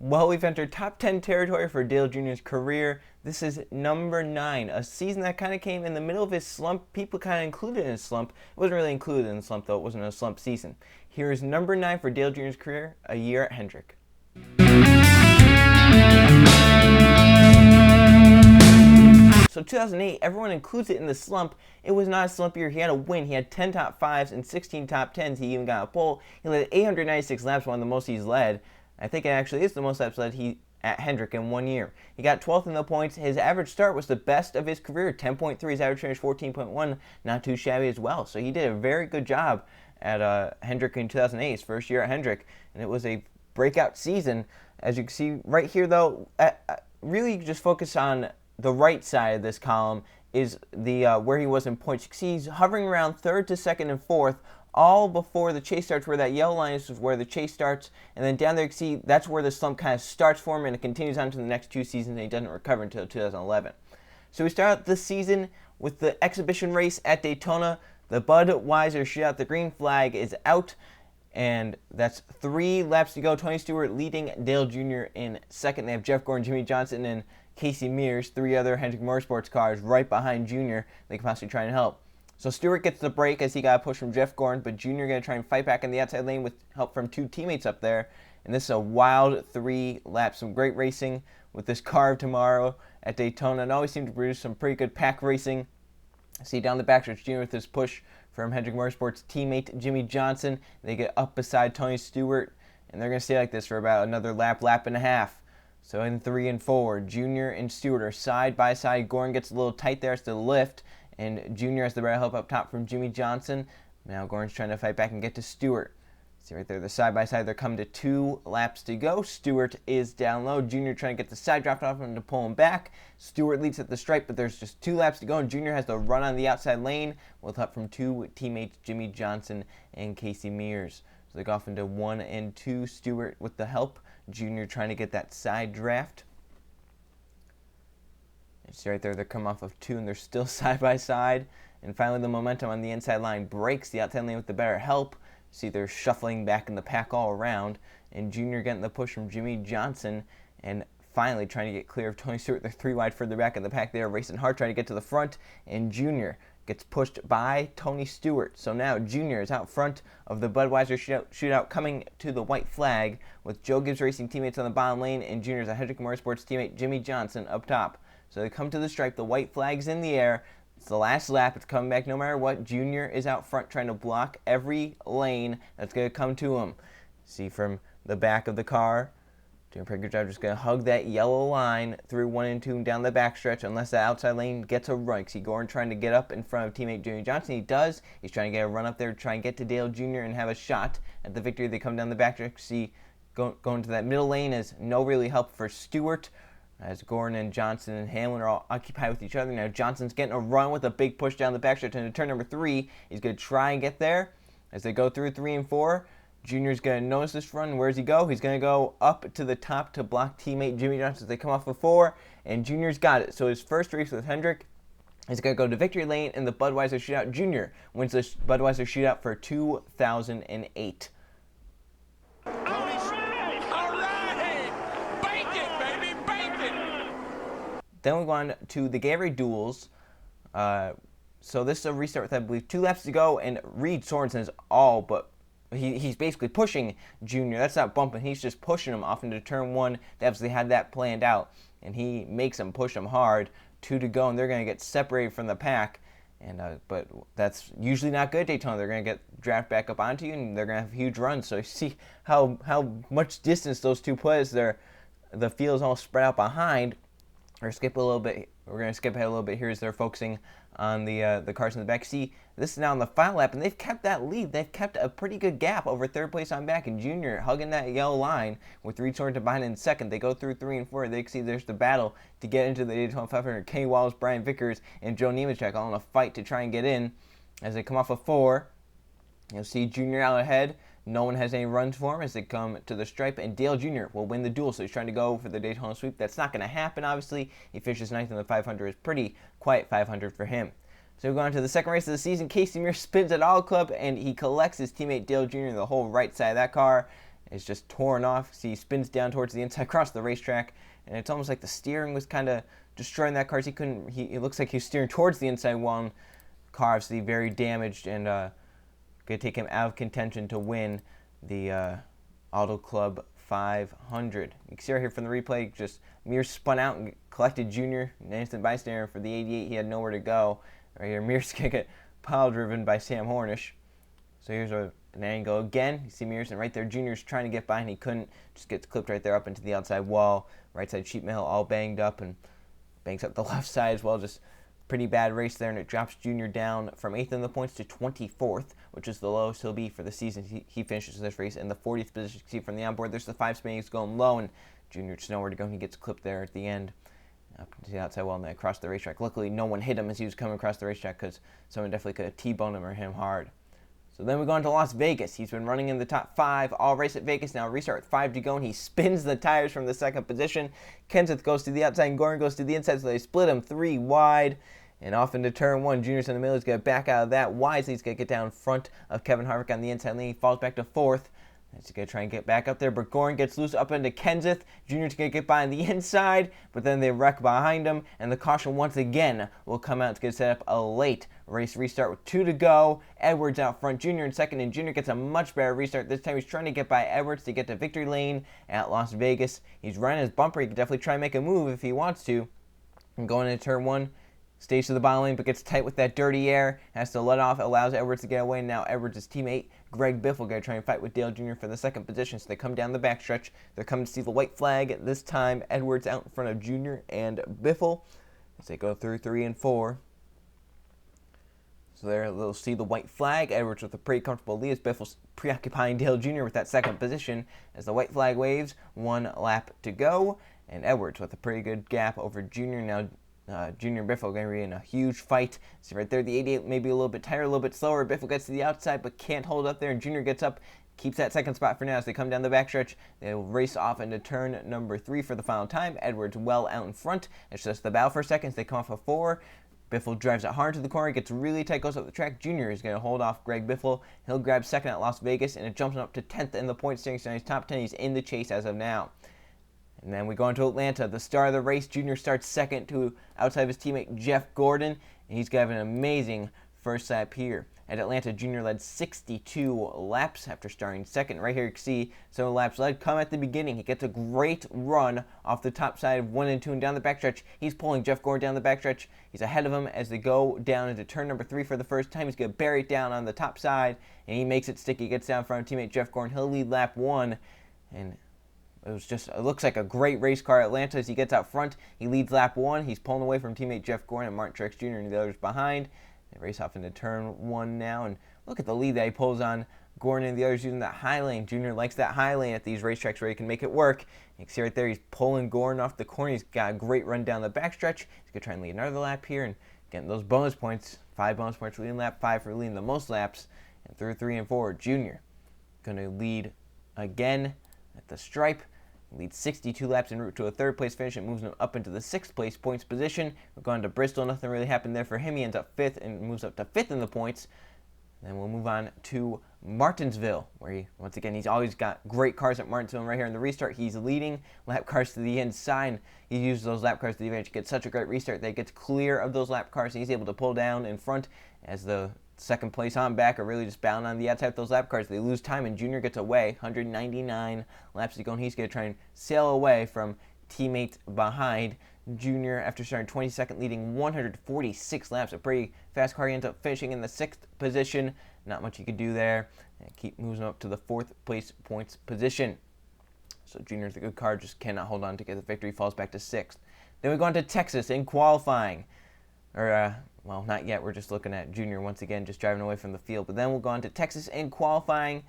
Well, we've entered top 10 territory for Dale Jr.'s career. This is number 9, a season that kind of came in the middle of his slump. People kind of included in his slump. It wasn't really included in the slump, though. It wasn't a slump season. Here is number 9 for Dale Jr.'s career, a year at Hendrick. So 2008, everyone includes it in the slump. It was not a slump year. He had a win. He had 10 top 5s and 16 top 10s. He even got a pole. He led 896 laps, one of the most he's led. I think it actually is the most laps led at Hendrick in 1 year. He got 12th in the points. His average start was the best of his career, 10.3. His average finish 14.1, not too shabby as well. So he did a very good job at Hendrick in 2008, his first year at Hendrick, and it was a breakout season. As you can see right here, though, really just focus on the right side of this column is the where he was in points. You can see he's hovering around 3rd to 2nd and 4th, all before the chase starts, where that yellow line is where the chase starts. And then down there you can see that's where the slump kind of starts for him, and it continues on to the next 2 seasons, and he doesn't recover until 2011. So we start out this season with the exhibition race at Daytona. The Budweiser shootout, the green flag is out, and that's 3 laps to go. Tony Stewart leading Dale Jr. in second. They have Jeff Gordon, Jimmy Johnson, and Casey Mears, 3 other Hendrick Motorsports cars right behind Jr. They can possibly try and help. So Stewart gets the break as he got a push from Jeff Gordon, but Jr. going to try and fight back in the outside lane with help from 2 teammates up there. And this is a wild 3 laps. Some great racing with this car tomorrow at Daytona. It always seemed to produce some pretty good pack racing. See down the backstretch, Jr. with his push from Hendrick Motorsports teammate Jimmy Johnson. They get up beside Tony Stewart, and they're going to stay like this for about another lap and a half. So in 3 and 4, Jr. and Stewart are side by side. Gordon gets a little tight there as the lift, and Jr. has the better help up top from Jimmy Johnson. Now Gordon's trying to fight back and get to Stewart. See right there, they're side by side. They're coming to 2 laps to go. Stewart is down low. Jr. trying to get the side dropped off him to pull him back. Stewart leads at the stripe, but there's just 2 laps to go, and Jr. has to run on the outside lane with help from 2 teammates, Jimmy Johnson and Casey Mears. So they go off into 1 and 2. Stewart with the help. Jr. trying to get that side draft. You see right there, they're coming off of 2, and they're still side by side. And finally, the momentum on the inside line breaks the outside lane with the better help. See, they're shuffling back in the pack all around, and Jr. getting the push from Jimmy Johnson, and finally trying to get clear of Tony Stewart. They're 3 wide further back in the pack there, racing hard, trying to get to the front, and Jr. gets pushed by Tony Stewart. So now Jr. is out front of the Budweiser shootout coming to the white flag with Joe Gibbs Racing teammates on the bottom lane, and Jr. is a Hendrick Motorsports teammate, Jimmy Johnson, up top. So they come to the stripe, the white flag's in the air. It's the last lap. It's coming back no matter what. Jr. is out front trying to block every lane that's going to come to him. See from the back of the car, doing a pretty good job. Just going to hug that yellow line through 1 and 2 and down the backstretch unless the outside lane gets a run. See Gordon trying to get up in front of teammate Jimmy Johnson. He does. He's trying to get a run up there to try and get to Dale Jr. and have a shot at the victory. They come down the backstretch. See going to that middle lane is no really help for Stewart, as Gordon and Johnson and Hamlin are all occupied with each other. Now Johnson's getting a run with a big push down the backstretch into turn number 3. He's going to try and get there. As they go through 3 and 4, Junior's going to notice this run. Where does he go? He's going to go up to the top to block teammate Jimmy Johnson as they come off of 4, and Junior's got it. So his first race with Hendrick, he's going to go to victory lane in the Budweiser shootout. Junior wins the Budweiser shootout for 2008. Then we go on to the Gary duels. So this is a restart with, I believe, 2 laps to go, and Reed Sorensen is all but, he's basically pushing Junior. That's not bumping. He's just pushing him off into turn 1. They obviously had that planned out, and he makes him push him hard. 2 to go, and they're going to get separated from the pack. And but that's usually not good at Daytona. They're going to get drafted back up onto you, and they're going to have huge runs. So you see how much distance those 2 put as the field is all spread out behind. We're going to skip ahead a little bit here as they're focusing on the cars in the back. See, this is now in the final lap, and they've kept that lead. They've kept a pretty good gap over 3rd place on back, and Junior hugging that yellow line with Reed Sorensen behind in 2nd. They go through 3 and 4. They can see there's the battle to get into the Daytona 500. Kenny Wallace, Brian Vickers, and Joe Nemechek all in a fight to try and get in. As they come off of 4, you'll see Junior out ahead. No one has any runs for him as they come to the stripe, and Dale Jr. will win the duel, so he's trying to go for the Daytona sweep. That's not going to happen, obviously. He finishes 9th in the 500. It's pretty quiet 500 for him. So we go on to the second race of the season. Casey Mears spins at All Club, and he collects his teammate Dale Jr. the whole right side of that car. is just torn off. See, he spins down towards the inside across the racetrack, and it's almost like the steering was kind of destroying that car. It looks like he was steering towards the inside wall. Car obviously very damaged, and going to take him out of contention to win the Auto Club 500. You can see right here from the replay, just Mears spun out and collected Junior, an instant bystander for the 88. He had nowhere to go. Right here, Mears can get pile driven by Sam Hornish. So here's an angle again. You see Mears, and right there, Junior's trying to get by, and he couldn't. Just gets clipped right there up into the outside wall. Right side sheet metal all banged up, and bangs up the left side as well. Just pretty bad race there, and it drops Junior down from 8th in the points to 24th, which is the lowest he'll be for the season. He finishes this race in the 40th position. You can see from the onboard, there's the 5 spin. He's going low, and Junior just nowhere to go, and he gets clipped there at the end. Up to the outside wall and then across the racetrack. Luckily, no one hit him as he was coming across the racetrack, because someone definitely could have T-boned him or hit him hard. So then we go on to Las Vegas. He's been running in the top 5 all race at Vegas. Now restart with 5 to go, and he spins the tires from the 2nd position. Kenseth goes to the outside, and Gordon goes to the inside, so they split him 3 wide. And off into turn 1, Junior's in the middle. He's going to back out of that. Wisely, he's going to get down in front of Kevin Harvick on the inside lane. He falls back to 4th. He's going to try and get back up there, but Gordon gets loose up into Kenseth. Junior's going to get by on the inside, but then they wreck behind him, and the caution once again will come out to get set up a late race restart with 2 to go. Edwards out front, Junior in 2nd, and Junior gets a much better restart. This time he's trying to get by Edwards to get to victory lane at Las Vegas. He's running his bumper. He can definitely try and make a move if he wants to. And going into turn 1, stays to the bottom lane, but gets tight with that dirty air. Has to let off, allows Edwards to get away. Now Edwards' teammate, Greg Biffle, going to try and fight with Dale Jr. for the 2nd position. So they come down the backstretch. They're coming to see the white flag. This time, Edwards out in front of Jr. and Biffle as they go through 3 and 4. So there they'll see the white flag. Edwards with a pretty comfortable lead as Biffle's preoccupying Dale Jr. with that 2nd position. As the white flag waves, 1 lap to go. And Edwards with a pretty good gap over Jr. Now Junior and Biffle are going to be in a huge fight. See right there, the 88 maybe a little bit tighter, a little bit slower. Biffle gets to the outside but can't hold up there, and Junior gets up, keeps that 2nd spot for now as they come down the backstretch. They'll race off into turn number 3 for the final time. Edwards well out in front. It's just the battle for seconds. They come off of 4. Biffle drives it hard to the corner, gets really tight, goes up the track. Junior is going to hold off Greg Biffle. He'll grab 2nd at Las Vegas, and it jumps up to 10th in the point standings. So he's top 10. He's in the chase as of now. And then we go into Atlanta, the star of the race. Junior starts 2nd to outside of his teammate Jeff Gordon, and he's got an amazing first lap here. At Atlanta, Junior led 62 laps after starting 2nd. Right here you can see some of the laps led come at the beginning. He gets a great run off the top side of 1 and 2 and down the backstretch. He's pulling Jeff Gordon down the backstretch. He's ahead of him as they go down into turn number 3 for the first time. He's going to bury it down on the top side, and he makes it sticky. He gets down in front of teammate Jeff Gordon. He'll lead lap 1, and it looks like a great race car. Atlanta, as he gets out front, he leads lap 1. He's pulling away from teammate Jeff Gordon and Martin Truex Jr. and the others behind. They race off into turn 1 now, and look at the lead that he pulls on Gordon and the others using that high lane. Junior likes that high lane at these racetracks where he can make it work. You can see right there, he's pulling Gordon off the corner. He's got a great run down the backstretch. He's going to try and lead another lap here and getting those bonus points. 5 bonus points for leading lap, 5 for leading the most laps. And through 3 and 4, Junior going to lead again at the stripe. Leads 62 laps en route to a 3rd place finish. It moves him up into the 6th place points position. We're going to Bristol. Nothing really happened there for him. He ends up 5th and moves up to 5th in the points. Then we'll move on to Martinsville, where once again, he's always got great cars at Martinsville. Right here in the restart, he's leading lap cars to the inside. He uses those lap cars to the advantage. Gets such a great restart that he gets clear of those lap cars, and he's able to pull down in front as the 2nd place on back are really just bound on the outside of those lap cars. They lose time, and Junior gets away. 199 laps to go, and he's going to try and sail away from teammates behind. Junior, after starting 22nd, leading 146 laps. A pretty fast car. He ends up finishing in the 6th position. Not much he could do there. And keep moving up to the 4th place points position. So Junior's a good car, just cannot hold on to get the victory. Falls back to 6th. Then we go on to Texas in qualifying. Well, not yet. We're just looking at Junior once again, just driving away from the field. But then we'll go on to Texas in qualifying.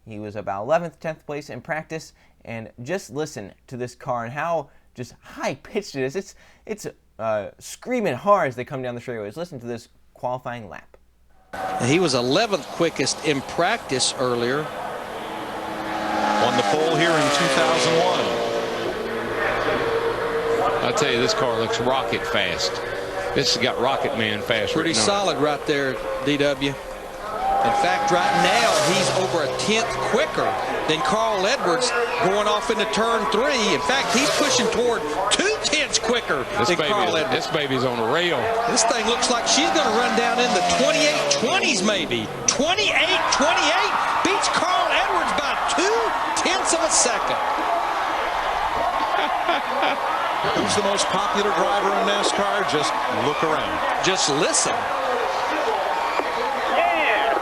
He was about 11th, 10th place in practice. And just listen to this car and how just high-pitched it is. It's screaming hard as they come down the straightaways. Listen to this qualifying lap. He was 11th quickest in practice earlier. Won the pole here in 2001. I tell you, this car looks rocket fast. This has got Rocket Man fast. Pretty solid right there, DW. In fact, right now, he's over a 10th quicker than Carl Edwards going off into turn 3. In fact, he's pushing toward 2/10 quicker than Carl Edwards. This baby's on a rail. This thing looks like she's going to run down in the 28-20s maybe. 28-28 beats Carl Edwards by 2/10 of a second. Who's the most popular driver in NASCAR? Just look around. Just listen. Yeah.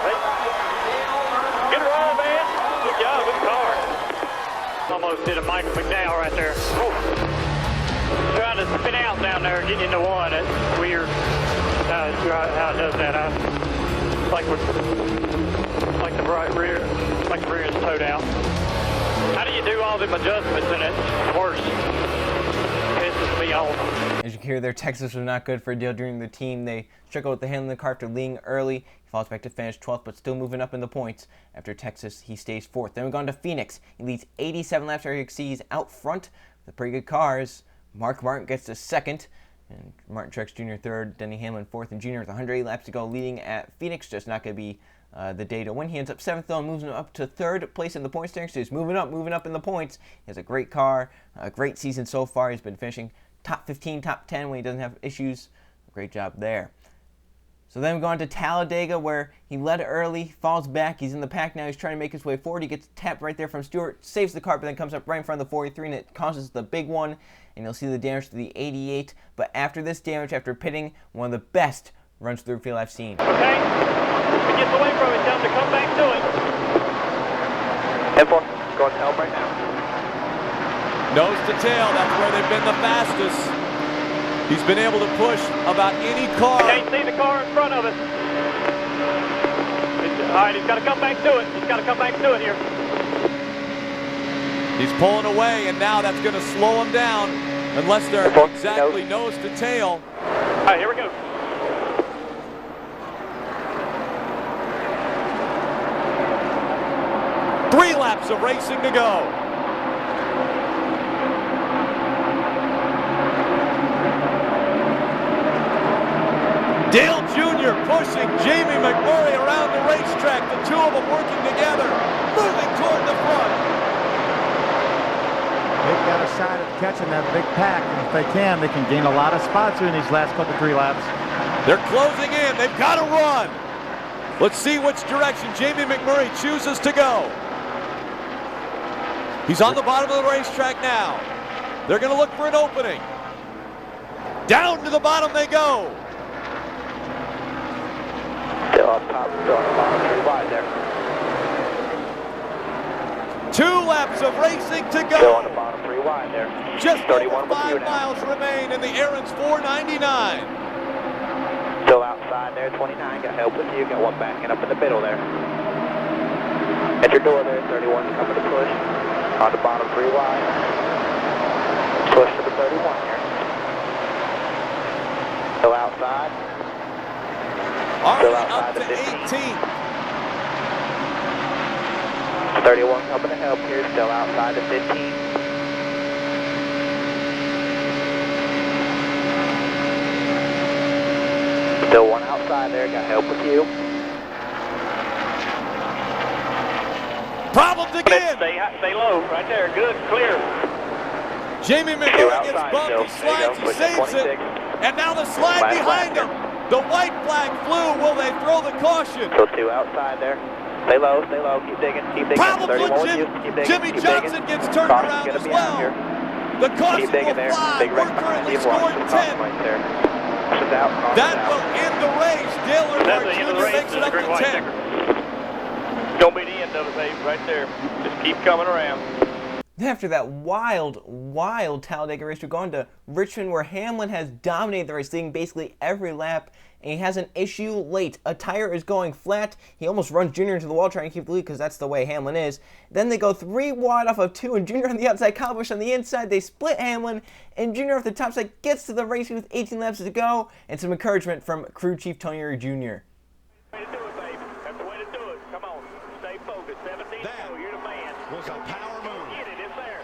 Get her all, man. Good job. Good car. Almost did a Michael McDowell right there. Whew. Trying to spin out down there, getting into one. It's weird how it does that. Like the right rear, like the rear is towed out. How do you do all them adjustments and it's worse? Pisses me off. As you can hear there, Texas was not good for a deal during the team. They struggled with the handling of the car after leading early. He falls back to finish 12th, but still moving up in the points. After Texas, he stays 4th. Then we go on to Phoenix. He leads 87 laps after he exceeds out front with pretty good cars. Mark Martin gets to 2nd, and Martin Truex Jr. 3rd. Denny Hamlin 4th, and Jr. with 108 laps to go, leading at Phoenix. Just not going to be the day to win. He ends up 7th though, and moves him up to 3rd place in the point standings. So he's moving up in the points. He has a great car, a great season so far. He's been finishing top 15, top 10 when he doesn't have issues. Great job there. So then we go on to Talladega, where he led early, falls back. He's in the pack now. He's trying to make his way forward. He gets tapped right there from Stewart, saves the car, but then comes up right in front of the 43, and it causes the big one. And you'll see the damage to the 88. But after this damage, after pitting, one of the best runs through the field I've seen. Okay. If he gets away from it, tell him to come back to it. 10-4. Going to help right now. Nose to tail, that's where they've been the fastest. He's been able to push about any car. Can't see the car in front of us. All right, he's got to come back to it. He's got to come back to it here. He's pulling away, and now that's going to slow him down unless they're exactly nose to tail. All right, here we go. Three laps of racing to go. Dale Jr. pushing Jamie McMurray around the racetrack. The two of them working together, moving toward the front. They've got a shot at catching that big pack, and if they can gain a lot of spots in these last couple 3 laps. They're closing in. They've got to run. Let's see which direction Jamie McMurray chooses to go. He's on the bottom of the racetrack now. They're going to look for an opening. Down to the bottom they go. Still up top, still on the bottom, 3 wide there. 2 laps of racing to go. Still on the bottom, 3 wide there. Just 31 over 5 miles remain in the Aaron's 499. Still outside there, 29. Got help with you. Got one backing up in the middle there. At your door there, 31 coming to push. On the bottom, 3 wide. Push to the 31 here. Still outside. Already outside up to the 15. 18. 31 coming to help here. Still outside the 15. Still one outside there. Got help with you. Problems again. Stay low, right there. Good, clear. Jamie McMurray gets bumped. He slides, he saves it. And now the slide Last behind lap him. The white flag flew. Will they throw the caution? Still 2 outside there. Stay low, keep digging, keep digging. Problems 31 with with you. Jim. Keep digging, Jimmy keep Johnson digging. gets turned Caution's around gonna as be well. out here. The caution Keep digging will there. fly. Big We're wreck behind currently you. Watch scoring the 10. caution right there. Caution's out, caution's That out. will end the race. Dale That's Earnhardt the end of Jr. the race. makes it up Green to white 10. checker. Don't be the end of it, babe, right there. Just keep coming around. After that wild Talladega race, we're going to Richmond, where Hamlin has dominated the race, leading basically every lap, and he has an issue late. A tire is going flat. He almost runs Junior into the wall trying to keep the lead because that's the way Hamlin is. Then they go 3 wide off of 2, and Junior on the outside, Kyle Busch on the inside. They split Hamlin, and Junior off the top side gets to the race with 18 laps to go, and some encouragement from crew chief Tony Eury Jr. Way to do it, babe. That's the way to do it. Come on. Stay focused. 17 to go. You're the man. Was a power move. Get it. It's there.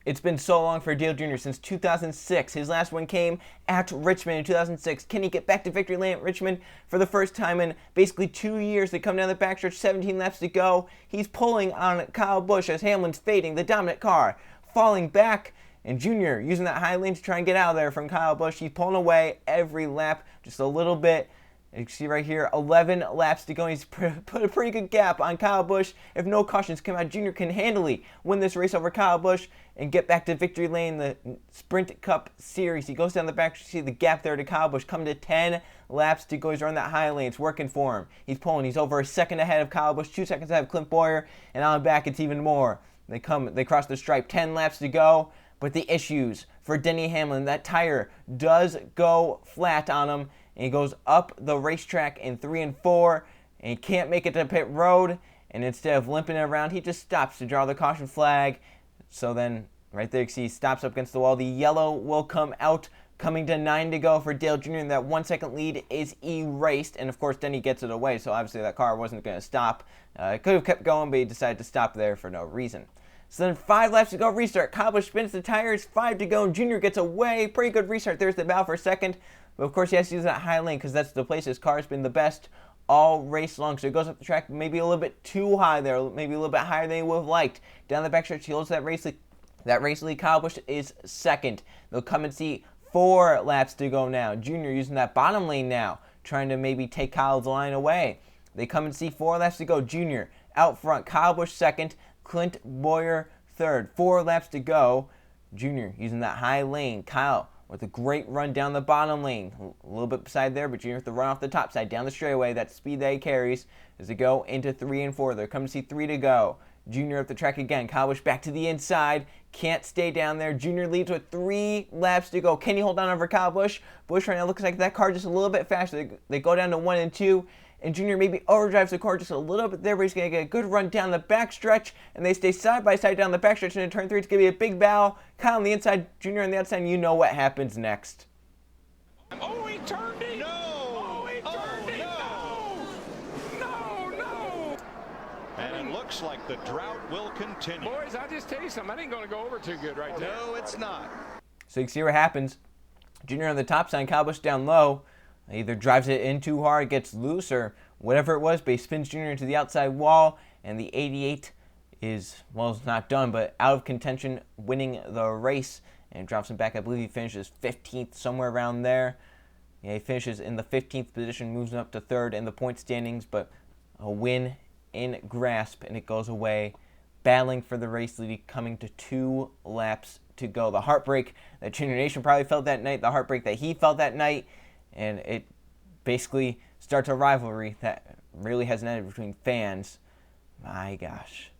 It's been so long for Dale Jr. since 2006. His last one came at Richmond in 2006. Can he get back to victory lane at Richmond for the first time in basically 2 years? They come down the backstretch, 17 laps to go. He's pulling on Kyle Busch as Hamlin's fading, the dominant car, falling back. And Jr. using that high lane to try and get out of there from Kyle Busch. He's pulling away every lap, just a little bit. You can see right here, 11 laps to go. He's put a pretty good gap on Kyle Busch. If no cautions come out, Jr. can handily win this race over Kyle Busch and get back to victory lane, the Sprint Cup Series. He goes down the back. You see the gap there to Kyle Busch. Come to 10 laps to go. He's running that high lane. It's working for him. He's pulling. He's over a second ahead of Kyle Busch, 2 seconds ahead of Clint Boyer, and on the back it's even more. They cross the stripe. 10 laps to go. But the issues for Denny Hamlin, that tire does go flat on him, and he goes up the racetrack in 3 and 4, and he can't make it to pit road, and instead of limping it around, he just stops to draw the caution flag. So then, right there, you see he stops up against the wall. The yellow will come out, coming to 9 to go for Dale Jr., and that 1 second lead is erased, and of course, Denny gets it away, so obviously that car wasn't going to stop. It could have kept going, but he decided to stop there for no reason. So then 5 laps to go, restart. Kyle Busch spins the tires, 5 to go, and Jr. gets away. Pretty good restart. There's the battle for second. But of course he has to use that high lane because that's the place his car has been the best all race long. So he goes up the track maybe a little bit too high there, maybe a little bit higher than he would have liked. Down the backstretch, he holds that race lead. Kyle Busch is second. They'll come and see 4 laps to go now. Jr. using that bottom lane now, trying to maybe take Kyle's line away. They come and see 4 laps to go. Jr. out front. Kyle Busch second. Clint Boyer third. 4 laps to go. Jr. using that high lane. Kyle with a great run down the bottom lane. A little bit beside there, but Jr. with the run off the top side down the straightaway. That speed that he carries as they go into 3 and 4. They're coming to see 3 to go. Jr. up the track again. Kyle Busch back to the inside. Can't stay down there. Jr. leads with 3 laps to go. Can he hold on over Kyle Busch? Busch right now looks like that car just a little bit faster. They go down to 1 and 2. And Jr. maybe overdrives the car just a little bit there, but he's going to get a good run down the backstretch, and they stay side by side down the backstretch, and in turn 3, it's going to be a big battle. Kyle on the inside, Jr. on the outside, and you know what happens next. Oh, he turned it! No! Oh, he turned it! No! No! And it looks like the drought will continue. Boys, I'll just tell you something. I ain't going to go over too good right there. No, it's not. So you can see what happens. Jr. on the top side, Kyle Busch down low. He either drives it in too hard, gets loose, or whatever it was, but he spins Jr. into the outside wall, and the 88 is, well, it's not done, but out of contention, winning the race, and drops him back. I believe he finishes 15th, somewhere around there. Yeah, he finishes in the 15th position, moves up to 3rd in the point standings, but a win in grasp, and it goes away, battling for the race lead, coming to 2 laps to go. The heartbreak that Junior Nation probably felt that night, the heartbreak that he felt that night, and it basically starts a rivalry that really hasn't ended between fans. My gosh.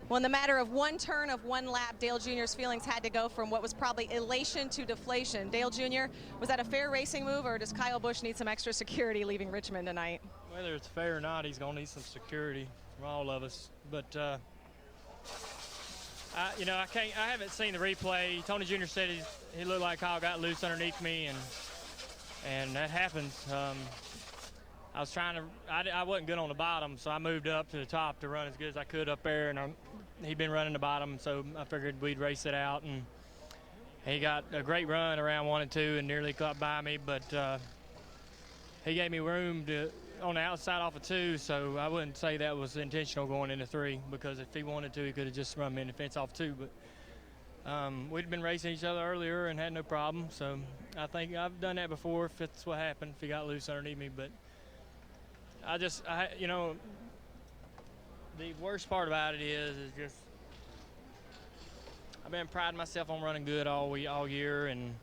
Well, in the matter of 1 turn of 1 lap, Dale Jr.'s feelings had to go from what was probably elation to deflation. Dale Jr., was that a fair racing move, or does Kyle Busch need some extra security leaving Richmond tonight? Whether it's fair or not, he's going to need some security from all of us. But, I haven't seen the replay. Tony Jr. said he looked like Kyle got loose underneath me, and that happens. I was I wasn't good on the bottom, so I moved up to the top to run as good as I could up there, and he'd been running the bottom, so I figured we'd race it out. And he got a great run around 1 and 2 and nearly caught by me, but he gave me room on the outside off of 2, so I wouldn't say that was intentional going into 3, because if he wanted to, he could have just run me in the fence off 2. But we'd been racing each other earlier and had no problem, so I think I've done that before if that's what happened, if he got loose underneath me. But the worst part about it is just I've been priding myself on running good all year, and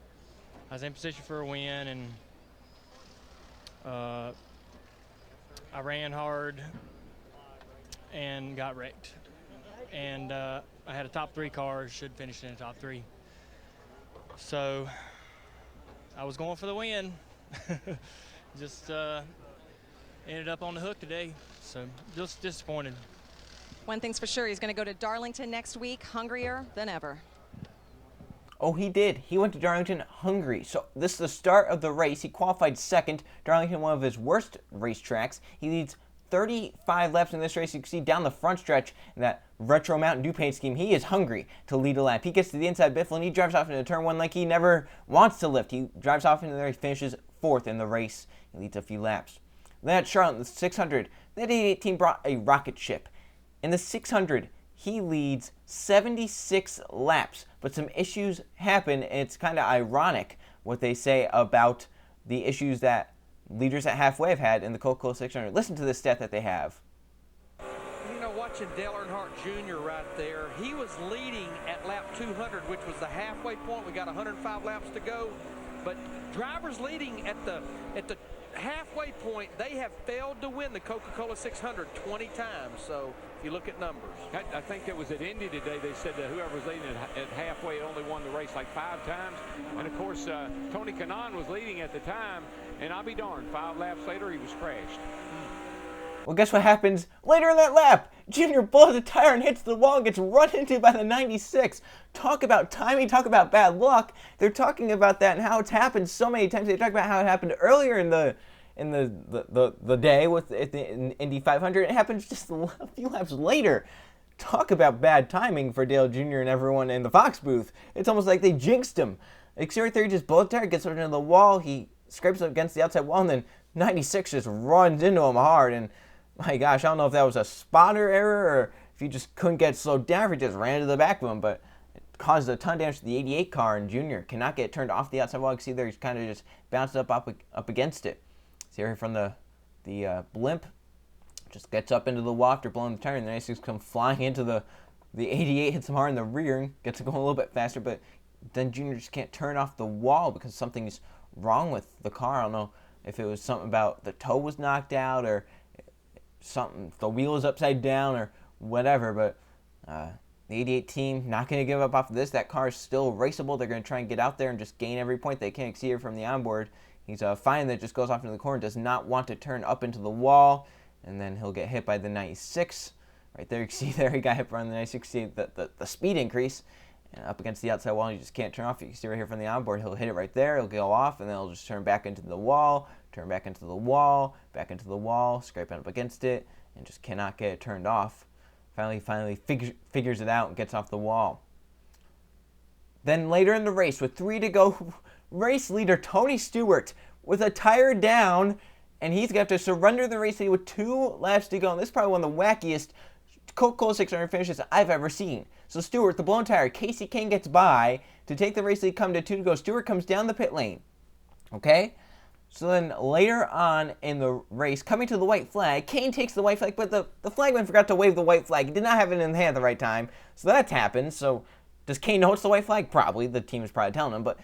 I was in position for a win, and I ran hard and got wrecked. And I had a top 3 car, should finish in the top 3. So I was going for the win. Just ended up on the hook today, so just disappointed. One thing's for sure, he's going to go to Darlington next week, hungrier than ever. Oh, he did. He went to Darlington hungry. So this is the start of the race. He qualified 2nd. Darlington, one of his worst racetracks. He leads 35 laps in this race. You can see down the front stretch in that retro Mountain Dew paint scheme, he is hungry to lead a lap. He gets to the inside Biffle and he drives off into turn 1 like he never wants to lift. He drives off into there, he finishes 4th in the race. He leads a few laps. Then at Charlotte in the 600, that 88 team brought a rocket ship. In the 600, he leads 76 laps, but some issues happen, and it's kind of ironic what they say about the issues that leaders at halfway have had in the Coca-Cola 600. Listen to this stat that they have. You know, watching Dale Earnhardt Jr. right there, he was leading at lap 200, which was the halfway point. We got 105 laps to go, but drivers leading at the halfway point, they have failed to win the Coca-Cola 600 20 times. So if you look at numbers, I think it was at Indy today. They said that whoever was leading at halfway only won the race like 5 times. And of course, Tony Kanaan was leading at the time. And I'll be darned, 5 laps later, he was crashed. Well, guess what happens later in that lap? Junior blows a tire and hits the wall and gets run into by the 96. Talk about timing, talk about bad luck. They're talking about that and how it's happened so many times. They talk about how it happened earlier in the day with the Indy 500. It happens just a few laps later. Talk about bad timing for Dale Jr. and everyone in the Fox booth. It's almost like they jinxed him. Exterior 3 just blows a tire, gets into the wall. He scrapes up against the outside wall, and then 96 just runs into him hard. And my gosh, I don't know if that was a spotter error or if he just couldn't get slowed down, if he just ran to the back of him, but it caused a ton of damage to the 88 car, and Junior cannot get turned off the outside wall. You can see there he's kind of just bounced up against it. See here from the blimp, just gets up into the wall after blowing the tire, and the 96 comes flying into the 88, hits him hard in the rear, and gets it going a little bit faster, but then Junior just can't turn off the wall because something's wrong with the car. I don't know if it was something about the toe was knocked out or something, the wheel is upside down or whatever, but the 88 team not going to give up off of this. That car is still raceable. They're going to try and get out there and just gain every point they can. See here from the onboard, he's fine that just goes off into the corner, does not want to turn up into the wall, and then he'll get hit by the 96. Right there, you can see there he got hit by the 96. See the speed increase, and up against the outside wall, and you just can't turn off. You can see right here from the onboard, he'll hit it right there, he'll go off, and then he'll just turn back into the wall, turn back into the wall, back into the wall, scraping up against it, and just cannot get it turned off. Finally figures it out and gets off the wall. Then later in the race, with 3 to go, race leader Tony Stewart with a tire down, and he's going to have to surrender the race lead with 2 laps to go. And this is probably one of the wackiest Coca-Cola 600 finishes I've ever seen. So Stewart, the blown tire, Casey Kane gets by to take the race lead, come to 2 to go. Stewart comes down the pit lane. Okay? So then later on in the race, coming to the white flag, Kane takes the white flag, but the flagman forgot to wave the white flag. He did not have it in the hand at the right time. So that's happened. So does Kane know it's the white flag? Probably. The team is probably telling him, but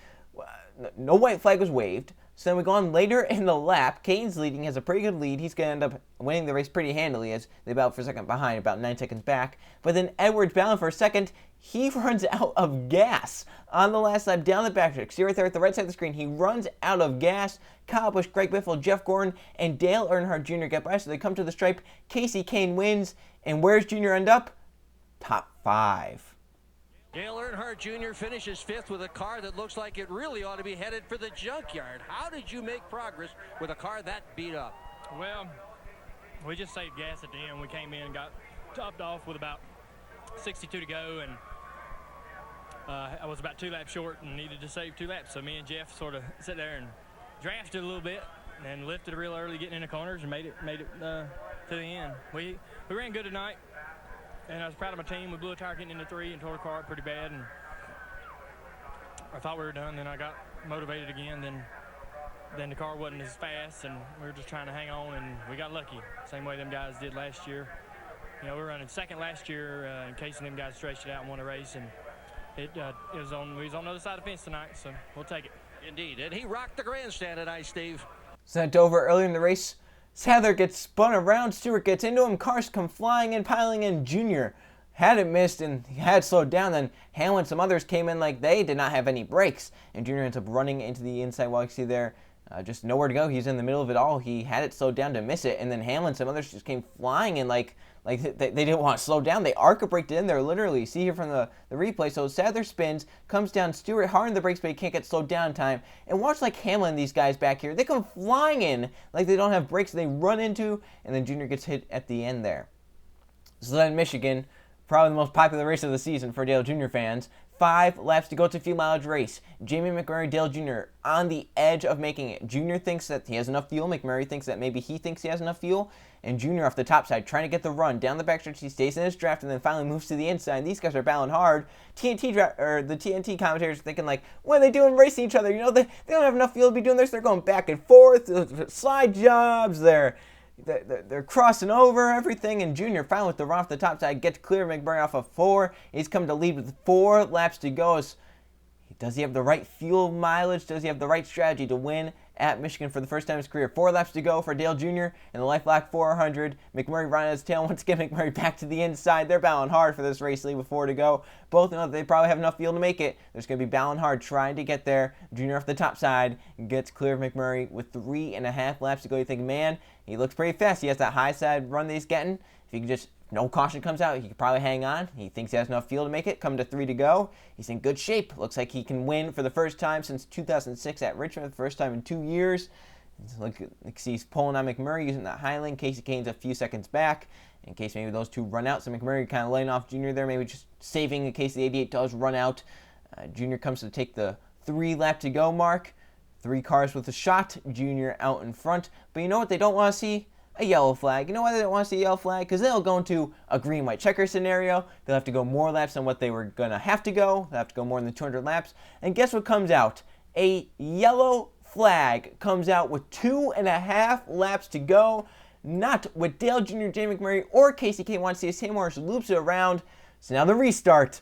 no white flag was waved. So then we go on later in the lap. Kane's leading, he has a pretty good lead. He's going to end up winning the race pretty handily as they battle for a second behind, about 9 seconds back. But then Edwards battling for a second. He runs out of gas on the last lap down the backstretch. See right there at the right side of the screen. He runs out of gas. Kyle Busch, Greg Biffle, Jeff Gordon, and Dale Earnhardt Jr. get by. So they come to the stripe. Casey Kane wins. And where's Jr. end up? Top 5. Dale Earnhardt Jr. finishes 5th with a car that looks like it really ought to be headed for the junkyard. How did you make progress with a car that beat up? Well, we just saved gas at the end. We came in and got topped off with about 62 to go, and I was about 2 laps short and needed to save 2 laps. So me and Jeff sort of sat there and drafted a little bit and lifted real early, getting in the corners, and made it to the end. We ran good tonight, and I was proud of my team. We blew a tire getting into 3 and tore the car up pretty bad, and I thought we were done. Then I got motivated again. Then the car wasn't as fast, and we were just trying to hang on, and we got lucky. Same way them guys did last year. You know, we were running second last year in case them guys stretched it out and won a race, and we was on the other side of the fence tonight, so we'll take it. Indeed, and he rocked the grandstand tonight, Steve. Sent over earlier in the race. Sather gets spun around. Stewart gets into him. Cars come flying in, piling in. Junior had it missed and he had slowed down. Then Hamlin, some others came in like they did not have any brakes, and Junior ends up running into the inside wall. You see there, just nowhere to go. He's in the middle of it all. He had it slowed down to miss it, and then Hamlin, some others just came flying and like they didn't want to slow down. They arca braked it in there, literally. See here from the replay. So Sadler spins, comes down, Stewart hard on the brakes, but he can't get slowed down in time. And watch like Hamlin, these guys back here, they come flying in like they don't have brakes. They run into, and then Junior gets hit at the end there. So then Michigan, probably the most popular race of the season for Dale Jr. fans. 5 laps to go to fuel mileage race. Jamie McMurray, Dale Jr. on the edge of making it. Jr. thinks that he has enough fuel. McMurray thinks that maybe he thinks he has enough fuel. And Jr. off the top side trying to get the run. Down the backstretch, he stays in his draft and then finally moves to the inside. These guys are battling hard. The TNT commentators are thinking like, what are they doing racing each other? You know, they don't have enough fuel to be doing this. They're going back and forth. Slide jobs. They're crossing over everything, and Junior finally with the run off the top side gets clear of McMurray off of 4. He's come to lead with 4 laps to go. Does he have the right fuel mileage? Does he have the right strategy to win at Michigan for the first time in his career? 4 laps to go for Dale Jr. in the LifeLock 400. McMurray running his tail. Once again, McMurray back to the inside. They're battling hard for this race lead with 4 to go. Both know that they probably have enough fuel to make it. There's going to be battling hard trying to get there. Jr. off the top side gets clear of McMurray with 3.5 laps to go. You think, man, he looks pretty fast. He has that high side run that he's getting. If he can just, no caution comes out, he could probably hang on. He thinks he has enough fuel to make it. Come to 3 to go. He's in good shape. Looks like he can win for the first time since 2006 at Richmond. The first time in 2 years. Look, he's pulling on McMurray using that high lane. Casey Kane's a few seconds back in case maybe those two run out. So McMurray kind of laying off Junior there, maybe just saving in case the 88 does run out. Junior comes to take the 3 lap to go mark. 3 cars with a shot. Junior out in front. But you know what they don't want to see? A yellow flag. You know why they don't want to see a yellow flag? Because they'll go into a green-white checker scenario. They'll have to go more laps than what they were going to have to go. They'll have to go more than 200 laps. And guess what comes out? A yellow flag comes out with 2.5 laps to go. Not what Dale Jr., Jay McMurray, or Casey Kane want to see. Sam Morris loops it around. So now the restart.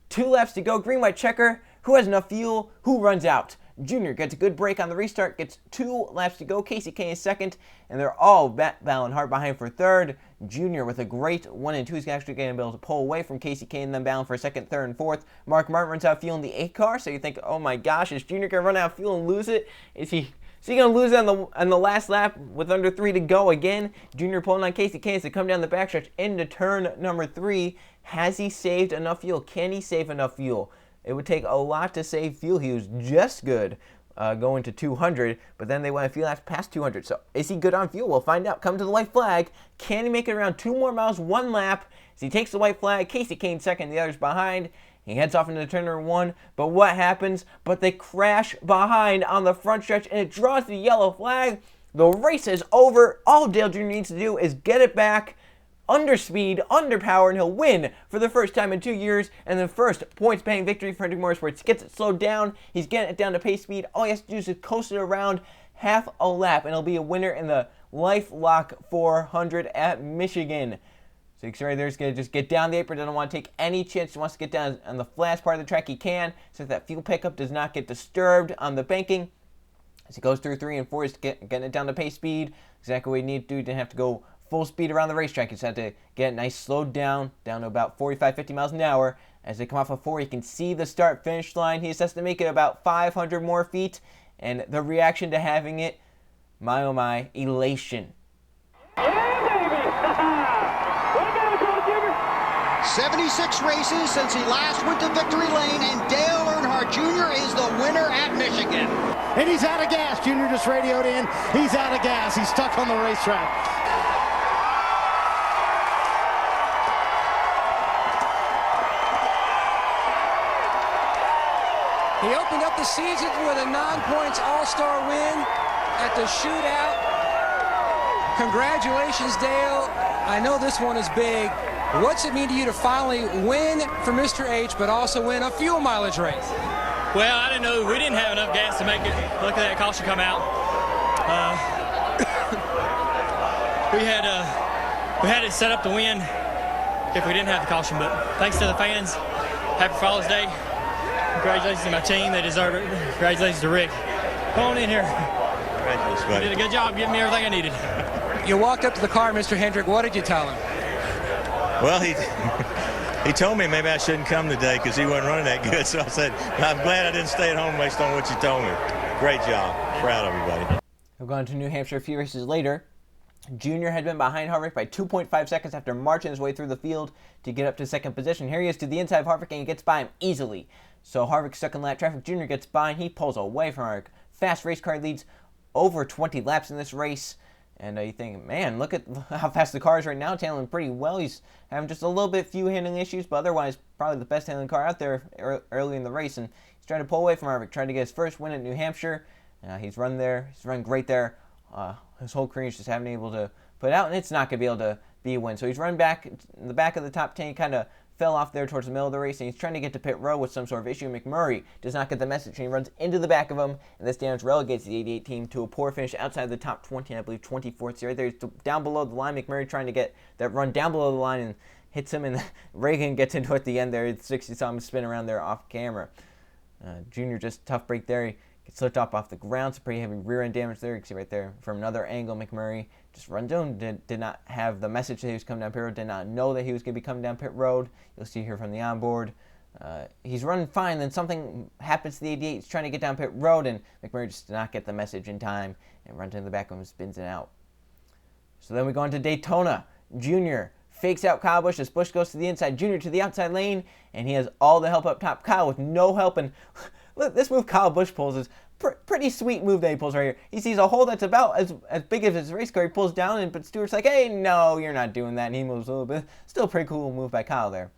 2 laps to go. Green-white checker. Who has enough fuel? Who runs out? Junior gets a good break on the restart, gets 2 laps to go. Casey Kane is second, and they're all battling hard behind for third. Junior with a great 1 and 2. He's actually going to be able to pull away from Casey Kane, then battling for second, third, and fourth. Mark Martin runs out of fuel in the 8 car, so you think, oh my gosh, is Junior going to run out of fuel and lose it? Is he going to lose it on the last lap with under 3 to go again? Junior pulling on Casey Kane to come down the backstretch into turn number 3. Has he saved enough fuel? Can he save enough fuel? It would take a lot to save fuel. He was just good going to 200, but then they went a few laps past 200. So is he good on fuel? We'll find out. Come to the white flag. Can he make it around 2 more miles, 1 lap? As he takes the white flag, Casey Kane second, the others behind. He heads off into turn number 1, but what happens? But they crash behind on the front stretch, and it draws the yellow flag. The race is over. All Dale Jr. needs to do is get it back. Under speed, under power, and he'll win for the first time in 2 years. And the first points-paying victory for Hendrick Motorsports. Gets it slowed down. He's getting it down to pace speed. All he has to do is just coast it around half a lap, and he'll be a winner in the LifeLock 400 at Michigan. So he's right there. He's going to just get down the apron. Doesn't want to take any chance. He wants to get down on the flash part of the track he can, so that fuel pickup does not get disturbed on the banking. As he goes through 3 and 4, he's getting it down to pace speed. Exactly what he needs to do. He didn't have to go full speed around the racetrack. He just had to get it nice slowed down to about 45, 50 miles an hour. As they come off of 4, you can see the start-finish line. He just has to make it about 500 more feet. And the reaction to having it, my oh my, elation. Yeah, baby! Way to go, Junior! 76 races since he last went to victory lane, and Dale Earnhardt Jr. is the winner at Michigan. And he's out of gas. Junior just radioed in. He's out of gas. He's stuck on the racetrack. He opened up the season with a 9-points All-Star win at the shootout. Congratulations, Dale. I know this one is big. What's it mean to you to finally win for Mr. H, but also win a fuel mileage race? Well, I didn't know. We didn't have enough gas to make it. Look at that caution come out. We had it set up to win if we didn't have the caution, but thanks to the fans, happy Father's Day. Congratulations to my team. They deserve it. Congratulations to Rick. Come on in here. Congratulations, buddy. You did a good job giving me everything I needed. You walked up to the car, Mr. Hendrick. What did you tell him? Well, he told me maybe I shouldn't come today because he wasn't running that good. So I said, I'm glad I didn't stay at home based on what you told me. Great job. Proud of you, buddy. We're going to New Hampshire a few races later. Junior had been behind Harvick by 2.5 seconds after marching his way through the field to get up to second position. Here he is to the inside of Harvick, and he gets by him easily. So Harvick's stuck in lap traffic. Junior gets by, and he pulls away from Harvick. Fast race car, leads over 20 laps in this race. And you think, man, look at how fast the car is right now. It's handling pretty well. He's having just a little bit few handling issues, but otherwise probably the best handling car out there early in the race. And he's trying to pull away from Harvick, trying to get his first win at New Hampshire. He's run there. He's run great there. His whole career he's just haven't been able to put out, and it's not going to be able to be a win. So he's run back in the back of the top 10. He kind of fell off there towards the middle of the race, and he's trying to get to pit row with some sort of issue. McMurray does not get the message, and he runs into the back of him, and this damage relegates the 88 team to a poor finish outside the top 20, I believe 24th. So right there, he's down below the line. McMurray trying to get that run down below the line and hits him, and Reagan gets into it at the end there. It's 60, saw him spin around there off camera. Junior just tough break there. He gets slipped off the ground, some pretty heavy rear end damage there. You can see right there from another angle, McMurray just runs down, did not have the message that he was coming down pit road, did not know that he was going to be coming down pit road. You'll see here from the onboard. He's running fine, then something happens to the 88. He's trying to get down pit road, and McMurray just did not get the message in time and runs into the back of him and spins it out. So then we go into Daytona. Junior fakes out Kyle Busch as Busch goes to the inside. Junior to the outside lane, and he has all the help up top. Kyle with no help, and look, this move Kyle Busch pulls is pretty sweet move that he pulls right here. He sees a hole that's about as big as his race car. He pulls down, but Stewart's like, hey, no, you're not doing that. And he moves a little bit. Still a pretty cool move by Kyle there.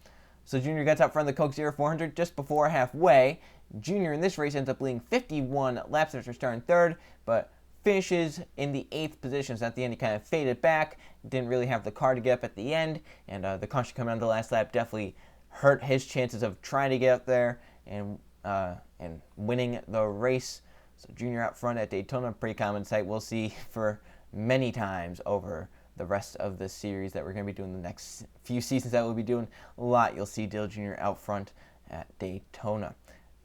So Junior gets out front of the Coke 0400 just before halfway. Junior in this race ends up leading 51 laps after starting third, but finishes in the 8th position. So at the end, he kind of faded back. Didn't really have the car to get up at the end. And the caution coming on the last lap definitely hurt his chances of trying to get up there and winning the race. So Junior out front at Daytona, pretty common sight we'll see for many times over the rest of the series that we're going to be doing the next few seasons that we'll be doing a lot. You'll see Dale Jr. out front at Daytona.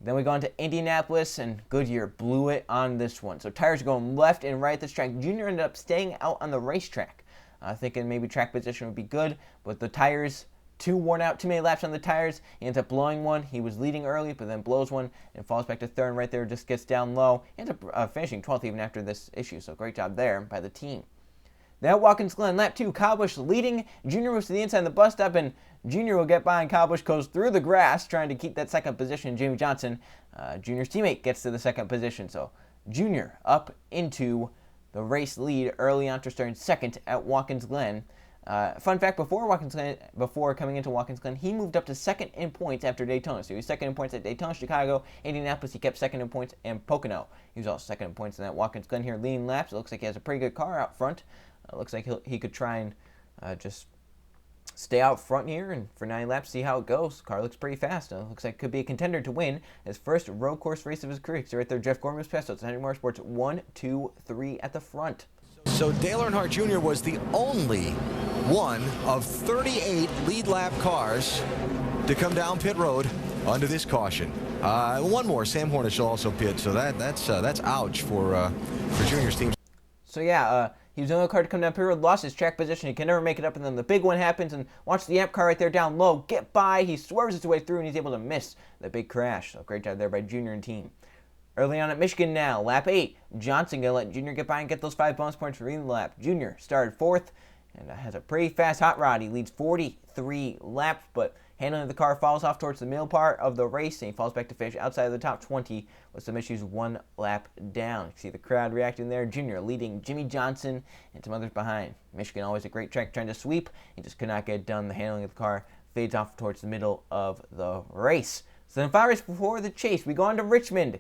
Then we go on to Indianapolis, and Goodyear blew it on this one. So tires are going left and right at this track. Junior ended up staying out on the racetrack, thinking maybe track position would be good, but the tires too worn out, too many laps on the tires. He ends up blowing one. He was leading early, but then blows one and falls back to third. And right there, just gets down low. Ends up finishing 12th even after this issue. So great job there by the team. Then at Watkins Glen, lap 2, Kyle Busch leading. Junior moves to the inside of the bus stop, and Junior will get by, and Kyle Busch goes through the grass trying to keep that second position. Jamie Johnson, Junior's teammate, gets to the second position. So Junior up into the race lead early on to starting second at Watkins Glen. Fun fact, before coming into Watkins Glen, he moved up to second in points after Daytona. So he was second in points at Daytona, Chicago, Indianapolis. He kept second in points, and Pocono. He was also second in points in that Watkins Glen here, leading laps. It looks like he has a pretty good car out front. Looks like he could try and just stay out front here and for 9 laps, see how it goes. Car looks pretty fast. Looks like could be a contender to win his first road course race of his career. So right there, Jeff Gorman was passed. So it's Hendrick Motorsports 1, 2, 3 at the front. So Dale Earnhardt Jr. was the only one of 38 lead lap cars to come down pit road under this caution. One more, Sam Hornish will also pit. So that's ouch for Junior's team. So yeah, he was the only car to come down pit road, lost his track position. He can never make it up, and then the big one happens, and watch the amp car right there down low get by. He swerves his way through, and he's able to miss the big crash. So great job there by Junior and team. Early on at Michigan now, lap 8. Johnson going to let Junior get by and get those 5 bonus points for leading the lap. Junior started 4th and has a pretty fast hot rod. He leads 43 laps, but handling the car falls off towards the middle part of the race, and he falls back to finish outside of the top 20 with some issues 1 lap down. You can see the crowd reacting there. Junior leading Jimmy Johnson and some others behind. Michigan always a great track trying to sweep. He just could not get it done. The handling of the car fades off towards the middle of the race. So then 5 races before the chase, we go on to Richmond.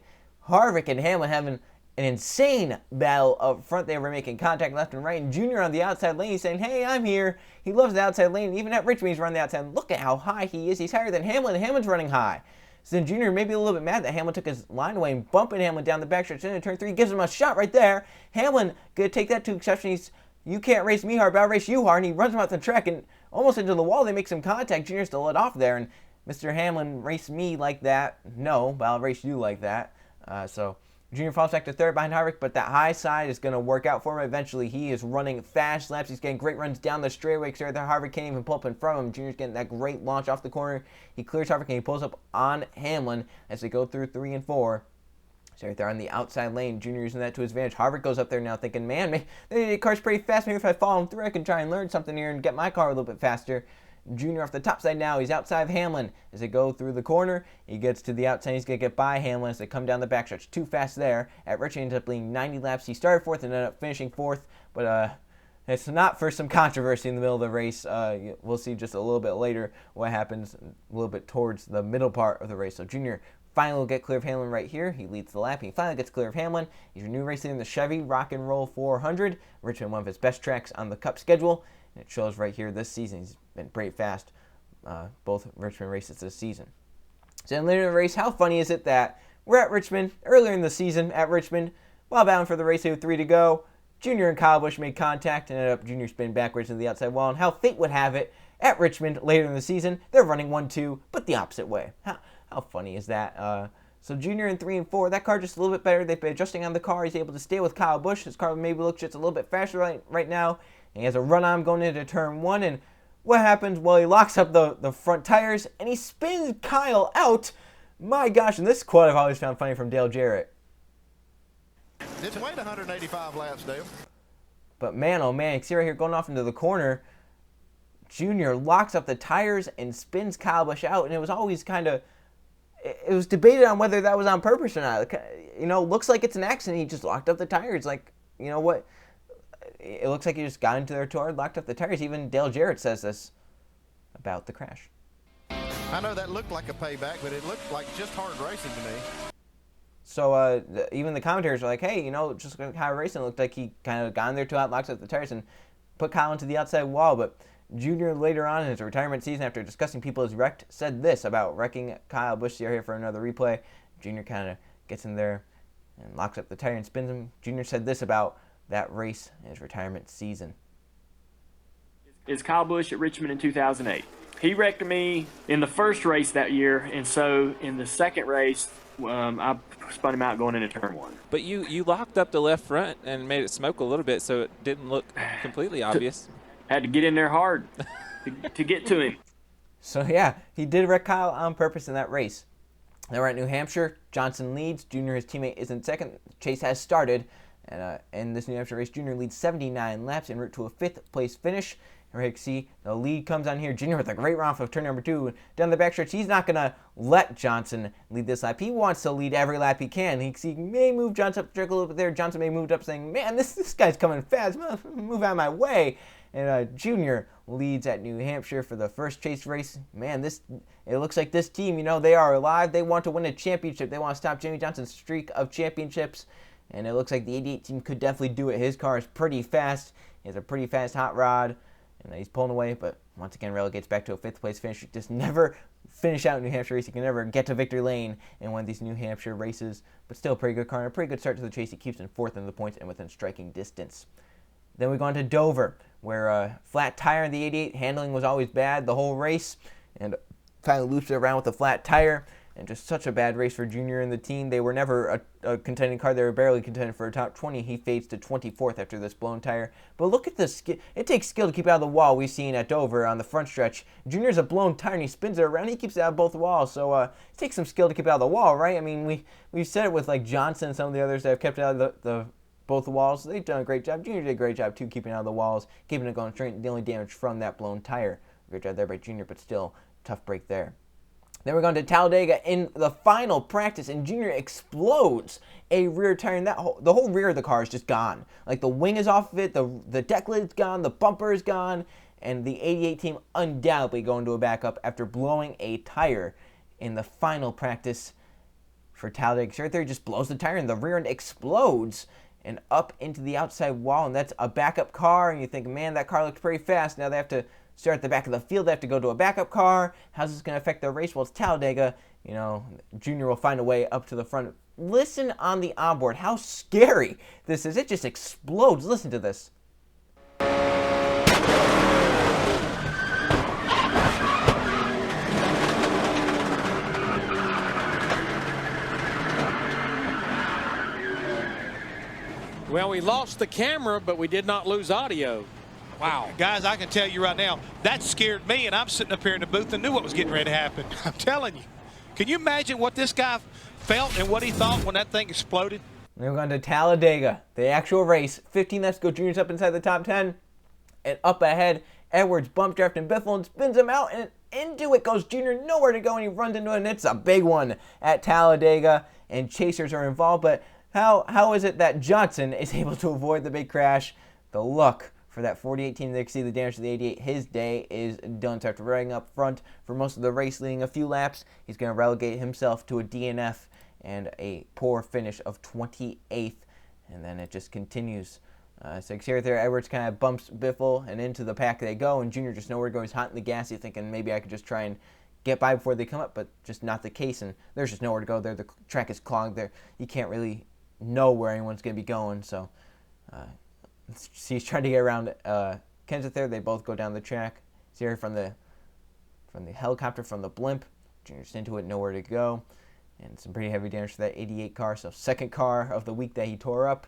Harvick and Hamlin having an insane battle up front. They were making contact left and right, and Junior on the outside lane, he's saying, hey, I'm here. He loves the outside lane. Even at Richmond, he's running the outside. Look at how high he is. He's higher than Hamlin. Hamlin's running high. So then Junior may be a little bit mad that Hamlin took his line away and bumping Hamlin down the backstretch into turn 3. Gives him a shot right there. Hamlin going to take that to exception. You can't race me hard, but I'll race you hard. And he runs him out the track and almost into the wall. They make some contact. Junior's to let off there. And Mr. Hamlin, race me like that. No, but I'll race you like that. So Junior falls back to 3rd behind Harvick, but that high side is going to work out for him eventually. He is running fast laps. He's getting great runs down the straightaway. There, Harvick can't even pull up in front of him. Junior's getting that great launch off the corner. He clears Harvick and he pulls up on Hamlin as they go through 3 and 4. So right there on the outside lane, Junior using that to his advantage. Harvick goes up there now thinking, man, the car's pretty fast. Maybe if I follow him through, I can try and learn something here and get my car a little bit faster. Junior off the top side now. He's outside of Hamlin as they go through the corner. He gets to the outside. He's going to get by Hamlin as they come down the backstretch. Too fast there. At Richmond, ended up leading 90 laps. He started fourth and ended up finishing fourth. But it's not for some controversy in the middle of the race. We'll see just a little bit later what happens a little bit towards the middle part of the race. So Junior finally will get clear of Hamlin right here. He leads the lap. He finally gets clear of Hamlin. He's your new race leader in the Chevy Rock and Roll 400. Richmond, one of his best tracks on the Cup schedule. And it shows right here this season. He's been pretty fast. Both Richmond races this season. So then later in the race, how funny is it that we're at Richmond, earlier in the season at Richmond, while bound for the race with 3 to go, Junior and Kyle Busch made contact and ended up Junior spinning backwards to the outside wall. And how fate would have it, at Richmond later in the season, they're running 1-2, but the opposite way. How funny is that? So Junior in 3 and 4, that car just a little bit better. They've been adjusting on the car. He's able to stay with Kyle Busch. His car maybe looks just a little bit faster right now. And he has a run on going into turn 1, and what happens? Well, he locks up the front tires, and he spins Kyle out. My gosh, and this quote I've always found funny from Dale Jarrett. It's weighed 185 laps, Dale. But man, oh man, you see right here going off into the corner, Junior locks up the tires and spins Kyle Busch out, and it was always kind of, it was debated on whether that was on purpose or not. You know, looks like it's an accident. He just locked up the tires. Like, you know what? It looks like he just got into their tour, locked up the tires. Even Dale Jarrett says this about the crash. I know that looked like a payback, but it looked like just hard racing to me. So even the commentators are like, hey, you know, just kind of racing. It looked like he kind of got in there too hot, locked up the tires, and put Kyle into the outside wall. But Junior later on in his retirement season, after discussing people he's wrecked, said this about wrecking Kyle Busch. You're here for another replay. Junior kind of gets in there and locks up the tire and spins him. Junior said this about that race in his retirement season. Is Kyle Busch at Richmond in 2008. He wrecked me in the first race that year, and so in the second race, I spun him out going into turn 1. But you locked up the left front and made it smoke a little bit, so it didn't look completely obvious. Had to get in there hard to get to him. So yeah, he did wreck Kyle on purpose in that race. Now we're at New Hampshire. Johnson leads. Junior, his teammate, is in second. Chase has started. And in this New Hampshire race, Junior leads 79 laps en route to a 5th place finish. And right, you can see the lead comes on here. Junior with a great run off of turn number 2. Down the backstretch, he's not going to let Johnson lead this lap. He wants to lead every lap he can. He may move Johnson up the track a little bit there. Johnson may move up saying, man, this guy's coming fast. Move out of my way. And Junior leads at New Hampshire for the first Chase race. Man, it looks like this team, you know, they are alive. They want to win a championship. They want to stop Jimmie Johnson's streak of championships. And it looks like the 88 team could definitely do it. His car is pretty fast. He has a pretty fast hot rod. And he's pulling away, but once again relegates back to a 5th place finish. He just never finish out in New Hampshire race. He can never get to victory lane in one of these New Hampshire races. But still a pretty good car and a pretty good start to the chase. He keeps in 4th in the points and within striking distance. Then we go on to Dover, where flat tire in the 88. Handling was always bad the whole race. And finally loops it around with a flat tire. And just such a bad race for Junior and the team. They were never a contending car. They were barely contending for a top 20. He fades to 24th after this blown tire. But look at this. It takes skill to keep out of the wall we've seen at Dover on the front stretch. Junior's a blown tire and he spins it around. He keeps it out of both walls. So it takes some skill to keep it out of the wall, right? I mean, we've said it with like Johnson and some of the others that have kept it out of both walls. They've done a great job. Junior did a great job too, keeping it out of the walls, keeping it going straight. The only damage from that blown tire. Great job there by Junior, but still tough break there. Then we're going to Talladega in the final practice, and Junior explodes a rear tire, and the whole rear of the car is just gone. Like the wing is off of it, the deck lid's gone, the bumper is gone, and the 88 team undoubtedly going to a backup after blowing a tire in the final practice for Talladega. So right there, he just blows the tire, and the rear end explodes and up into the outside wall, and that's a backup car, and you think, man, that car looked pretty fast. Now they have to start at the back of the field. They have to go to a backup car. How's this going to affect their race? Well, it's Talladega. You know, Junior will find a way up to the front. Listen on the onboard how scary this is. It just explodes. Listen to this. Well, we lost the camera, but we did not lose audio. Wow. Guys, I can tell you right now, that scared me, and I'm sitting up here in the booth and knew what was getting ready to happen. I'm telling you. Can you imagine what this guy felt and what he thought when that thing exploded? Then we're going to Talladega, the actual race. 15 laps to go. Junior's up inside the top 10. And up ahead, Edwards bump drafting Biffle and spins him out. And into it goes Junior. Nowhere to go. And he runs into it. And it's a big one at Talladega. And chasers are involved. But how is it that Johnson is able to avoid the big crash? The luck for that 4018 to exceed the damage to the 88. His day is done. So after running up front for most of the race, leading a few laps, he's going to relegate himself to a DNF and a poor finish of 28th. And then it just continues. So here there, Edwards kind of bumps Biffle, and into the pack they go. And Junior just nowhere to go. He's hot in the gas. He's thinking maybe I could just try and get by before they come up, but just not the case. And there's just nowhere to go there. The track is clogged there. You can't really know where anyone's going to be going. So he's trying to get around Kenseth there. They both go down the track. See here from the helicopter, from the blimp. Junior's into it, nowhere to go. And some pretty heavy damage to that 88 car. So second car of the week that he tore up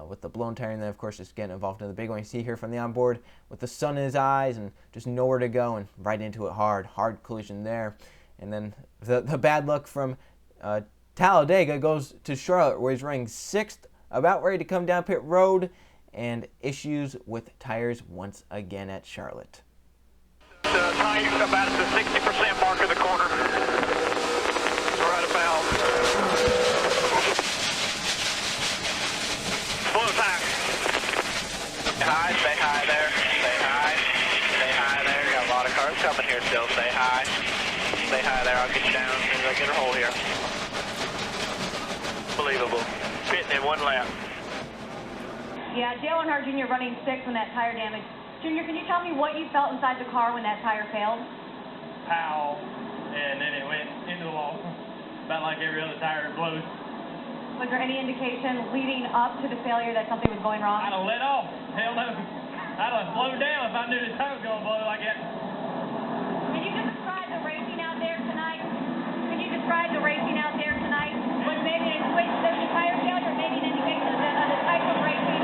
with the blown tire. And then, of course, just getting involved in the big one. You see here from the onboard with the sun in his eyes and just nowhere to go and right into it hard. Hard collision there. And then the bad luck from Talladega goes to Charlotte, where he's running 6th, about ready to come down pit road. And issues with tires once again at Charlotte. Tires about at the 60% mark of the corner. Right about. Slow time. Stay high there. Stay high. Stay high there. Got a lot of cars coming here still. Stay high. Stay high there. I'll get you down as soon as I get a hole here. Unbelievable. Pitting in 1 lap. Yeah, Dale Earnhardt Jr. running 6th when that tire damage. Junior, can you tell me what you felt inside the car when that tire failed? Pow, and then it went into the wall. About like every other tire blows. Was there any indication leading up to the failure that something was going wrong? I'd have let off. Hell no. I'd have slowed down if I knew the tire was going to blow like that. Can you just describe the racing out there tonight? Can you describe the racing out there tonight? Was maybe a switch to the tire failure, maybe an indication of the type of racing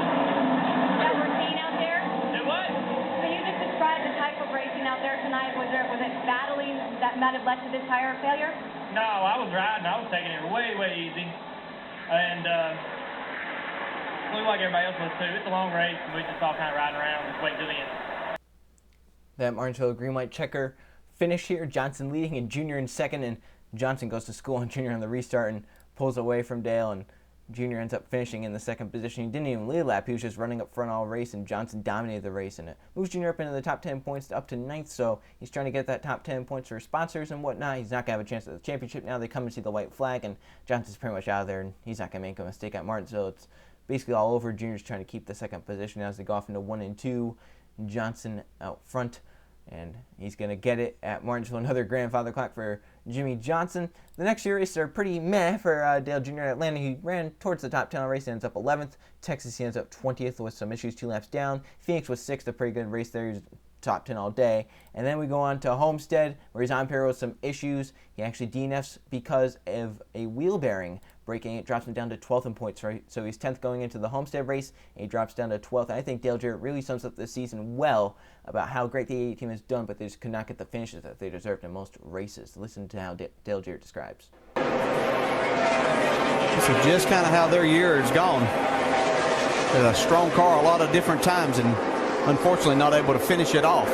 that we're seeing out there? It what? Can you just describe the type of racing out there tonight? Was it battling that might have led to this tire failure? No, I was riding. I was taking it way, way easy. And looked like everybody else was too. It's a long race, and we just all kind of riding around, just waiting till the end. That Martinsville green white checker finish here. Johnson leading and Junior in second, and Johnson goes to school and Junior on the restart and pulls away from Dale, and Junior ends up finishing in the second position. He didn't even lead a lap. He was just running up front all race, and Johnson dominated the race, and it moves Junior up into the top 10 points up to 9th, so he's trying to get that top 10 points for sponsors and whatnot. He's not going to have a chance at the championship now. They come and see the white flag, and Johnson's pretty much out of there, and he's not going to make a mistake at Martinsville. It's basically all over. Junior's trying to keep the second position as they go off into 1 and 2. Johnson out front, and he's going to get it at Martinsville. Another grandfather clock for Jimmy Johnson. The next few races are pretty meh for Dale Jr. Atlanta. He ran towards the top 10 race and ends up 11th. Texas, he ends up 20th with some issues, 2 laps down. Phoenix was 6th, a pretty good race there. He was top 10 all day. And then we go on to Homestead, where he's on pair with some issues. He actually DNFs because of a wheel bearing breaking. It drops him down to 12th in points, right? So he's 10th going into the Homestead race, and he drops down to 12th. And I think Dale Jarrett really sums up this season well about how great the 88 team has done, but they just could not get the finishes that they deserved in most races. Listen to how Dale Jarrett describes. This is just kind of how their year has gone. They're a strong car a lot of different times, and unfortunately not able to finish it off.